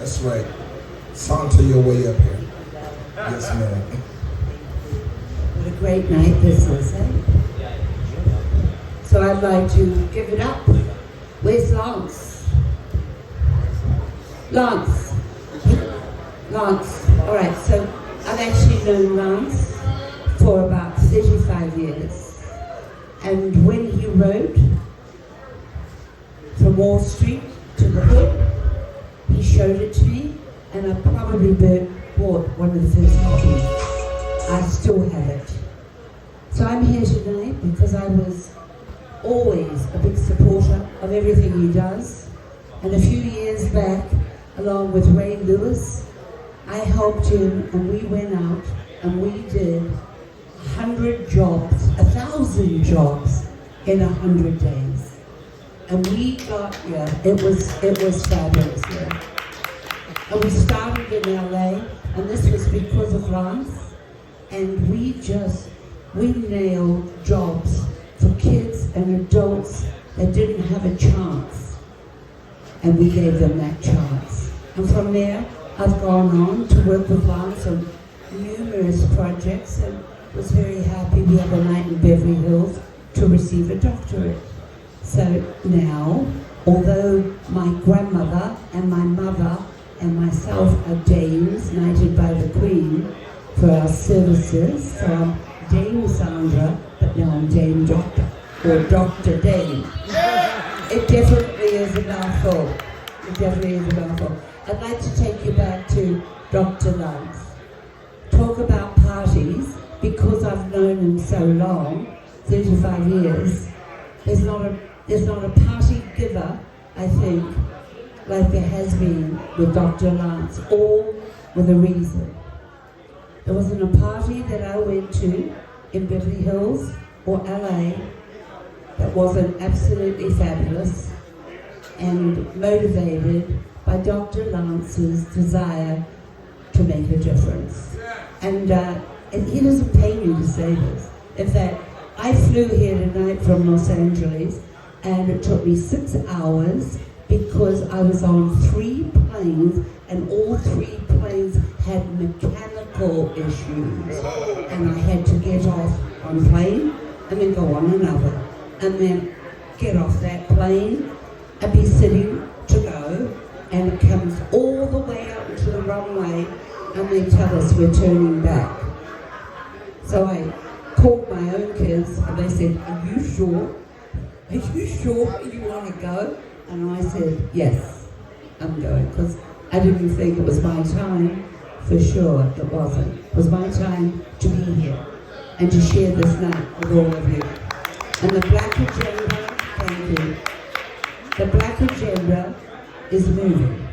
That's right. Saunter your way up here. Yes, ma'am. What a great night this is, eh? So I'd like to give it up. Where's Lance? Lance. Lance. All right, so I've actually known Lance for about 35 years. And when he rode from Wall Street to the Hood, he showed it to me, and I probably bought one of the first copies. I still have it. So I'm here tonight because I was always a big supporter of everything he does. And a few years back, along with Ray Lewis, I helped him, and we went out and we did 100 jobs, 1,000 jobs in 100 days. And we got, it was fabulous, yeah. And we started in LA, and this was because of Lance, and we nailed jobs for kids and adults that didn't have a chance, and we gave them that chance. And from there, I've gone on to work with Lance on numerous projects, and was very happy the other night in Beverly Hills to receive a doctorate. So now, although my grandmother and my mother and myself are dames knighted by the Queen for our services, so I'm Dame Sandra, but now I'm Dame Doctor, or Dr. Dame. It definitely is a mouthful. It definitely is a mouthful. I'd like to take you back to Dr. Lance. Talk about parties, because I've known him so long, 35 years, there's not a party giver, I think, like there has been with Dr. Lance, all with a reason. There wasn't a party that I went to in Beverly Hills or LA that wasn't absolutely fabulous and motivated by Dr. Lance's desire to make a difference. And he doesn't pay me to say this. In fact, I flew here tonight from Los Angeles, and it took me 6 hours because I was on 3 planes, and all 3 planes had mechanical issues. And I had to get off one plane, and then go on another, and then get off that plane, and be sitting to go, and it comes all the way out into the runway, and they tell us we're turning back. So I called my own kids, and they said, are you sure? Are you sure you want to go? And I said, yes, I'm going, because I didn't think it was my time. For sure, it wasn't. It was my time to be here and to share this night with all of you. And the Black Agenda, thank you. The Black Agenda is moving.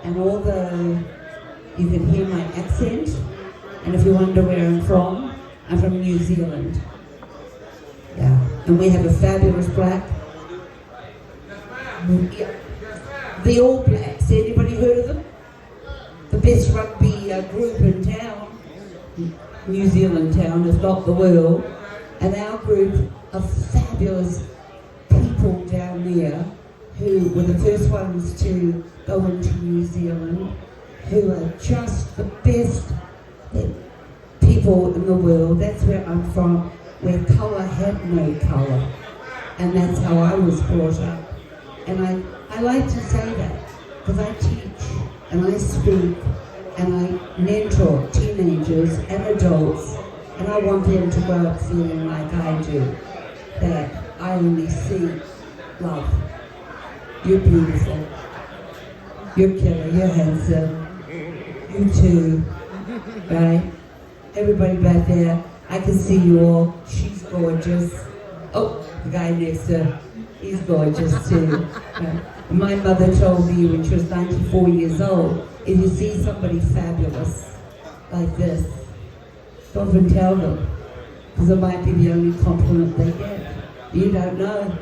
And although you can hear my accent, and if you wonder where I'm from New Zealand. Yeah, and we have a fabulous black. The All Blacks, anybody heard of them? The best rugby group in town, New Zealand town, if not the world. And our group of fabulous people down there who were the first ones to go into New Zealand, who are just the best people in the world. That's where I'm from, where colour had no colour. And that's how I was brought up. And I like to say that because I teach and I speak and I mentor teenagers and adults, and I want them to grow up feeling like I do, that I only see love. You're beautiful. You're killer. You're handsome. You too. Right? Everybody back there, I can see you all. She's gorgeous. Oh, the guy next to her, he's gorgeous too. Right? My mother told me when she was 94 years old, if you see somebody fabulous like this, don't even tell them, because it might be the only compliment they get. You don't know.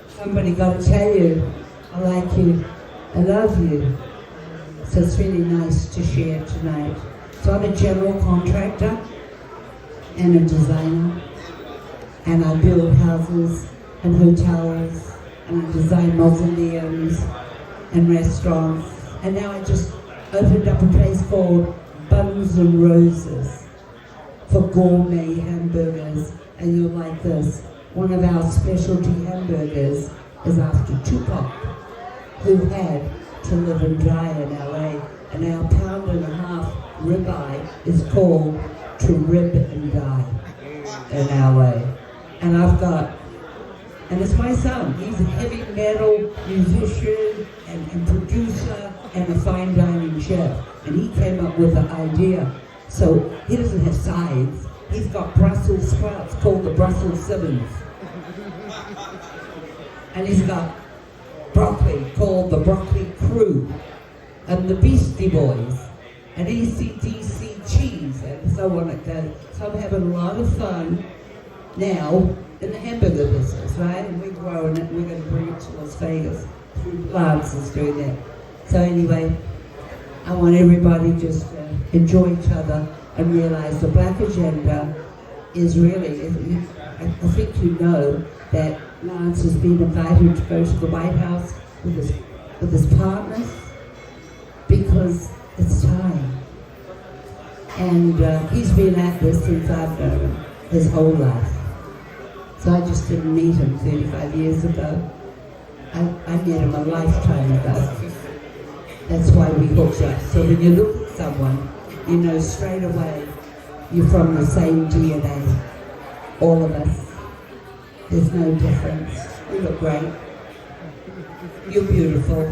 Somebody got to tell you, I like you, I love you. So it's really nice to share tonight. So I'm a general contractor and a designer, and I build houses and hotels, and I design mausoleums and restaurants And now I just opened up a place called Buns and Roses for gourmet hamburgers. And you'll like this. One of our specialty hamburgers is after Tupac, who had to live and die in LA. And our £1.50 ribeye is called To Rib and Die in LA. And I've got, and it's my son, he's a heavy metal musician and producer and a fine dining chef. And he came up with the idea. So he doesn't have sides. He's got Brussels sprouts called the Brussels Simmons. And he's got broccoli called the Broccoli Crew. And the Beastie Boys. And AC/DC cheese. And so on it goes. So I'm having a lot of fun now in the hamburger business, right? And we're growing it. We're going to bring it to Las Vegas. Lance is doing that. So anyway, I want everybody just to enjoy each other and realize the Black agenda is really, I think you know that Lance has been invited to go to the White House with his partners because it's time. And he's been at this since I've known him his whole life. So I just didn't meet him 35 years ago. I met him a lifetime ago. That's why we hooked up. So when you look at someone, you know straight away you're from the same DNA. All of us. There's no difference. You look great. You're beautiful.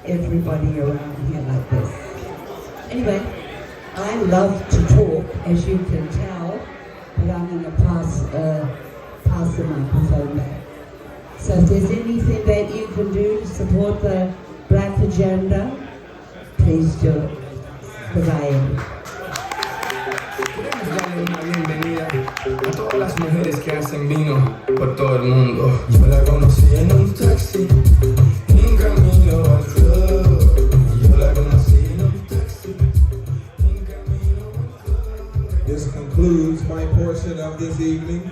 Everybody around here like this. Anyway, I love to talk, as you can tell, but I'm going to pass the microphone back. So if there's anything that you can do to support the Black agenda, please do it. Goodbye. Queremos darle una bienvenida a todas las mujeres que hacen vino por todo el mundo. Yo la conocí en un taxi, en camino al club. Yo la conocí en un taxi, en camino al club. This concludes my portion of this evening.